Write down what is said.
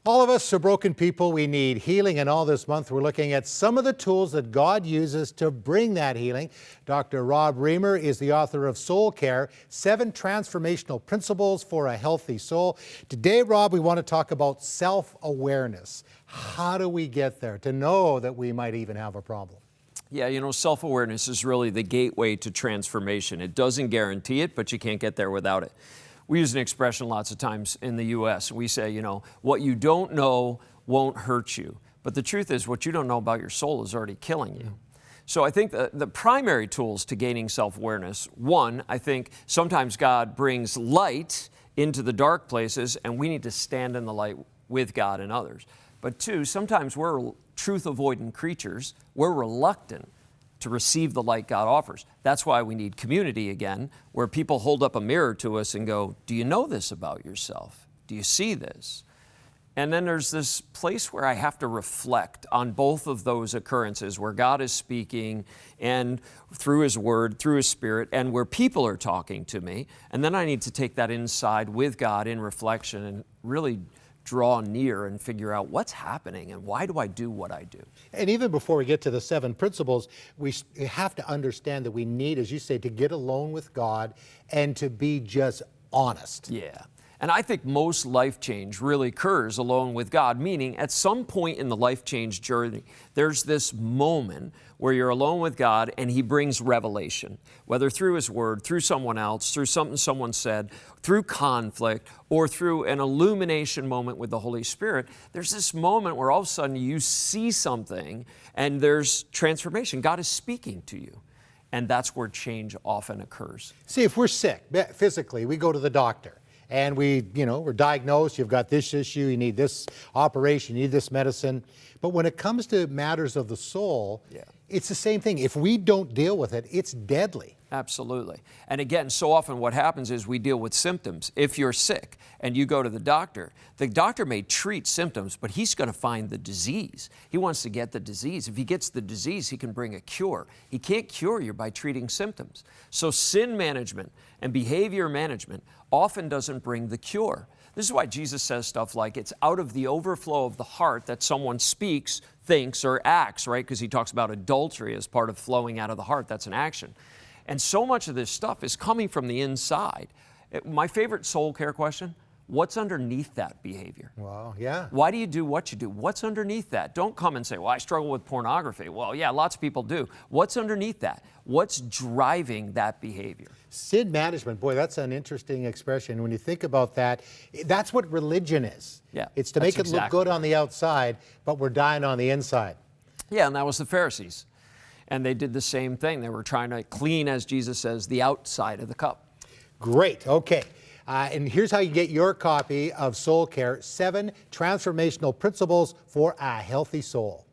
All of us are broken people. We need healing, and all this month we're looking at some of the tools that God uses to bring that healing. Dr. Rob Reimer is the author of Soul Care, 7 Transformational Principles for a Healthy Soul. Today, Rob, we want to talk about self-awareness. How do we get there to know that we might even have a problem? Yeah, you know, self-awareness is really the gateway to transformation. It doesn't guarantee it, but you can't get there without it. We use an expression lots of times in the U.S. We say, you know, what you don't know won't hurt you. But the truth is, what you don't know about your soul is already killing you. So I think the primary tools to gaining self-awareness, one, I think sometimes God brings light into the dark places, and we need to stand in the light with God and others. But two, sometimes we're truth-avoidant creatures. We're reluctant to receive the light God offers. That's why we need community again, where people hold up a mirror to us and go, do you know this about yourself? Do you see this? And then there's this place where I have to reflect on both of those occurrences, where God is speaking and through His Word, through His Spirit, and where people are talking to me. And then I need to take that inside with God in reflection and really draw near and figure out what's happening and why do I do what I do. And even before we get to the 7 principles, we have to understand that we need, as you say, to get alone with God and to be just honest. Yeah. And I think most life change really occurs alone with God, meaning at some point in the life change journey, there's this moment where you're alone with God and He brings revelation, whether through His Word, through someone else, through something someone said, through conflict, or through an illumination moment with the Holy Spirit. There's this moment where all of a sudden you see something and there's transformation. God is speaking to you. And that's where change often occurs. See, if we're sick physically, we go to the doctor. And we're diagnosed, you've got this issue, you need this operation, you need this medicine. But when it comes to matters of the soul, it's the same thing. If we don't deal with it, it's deadly. Absolutely. And again, so often what happens is we deal with symptoms. If you're sick and you go to the doctor may treat symptoms, but he's going to find the disease. He wants to get the disease. If he gets the disease, he can bring a cure. He can't cure you by treating symptoms. So sin management and behavior management often doesn't bring the cure. This is why Jesus says stuff like, it's out of the overflow of the heart that someone speaks, thinks, or acts, right? Because He talks about adultery as part of flowing out of the heart. That's an action. And so much of this stuff is coming from the inside. My favorite soul care question, what's underneath that behavior? Well, yeah. Why do you do what you do? What's underneath that? Don't come and say, well, I struggle with pornography. Well, yeah, lots of people do. What's underneath that? What's driving that behavior? Sin management, boy, that's an interesting expression. When you think about that, that's what religion is. Yeah, it's to make it look good on the outside, but we're dying on the inside. Yeah, and that was the Pharisees. And they did the same thing. They were trying to clean, as Jesus says, the outside of the cup. Great. Okay. And here's how you get your copy of Soul Care, 7 Transformational Principles for a Healthy Soul.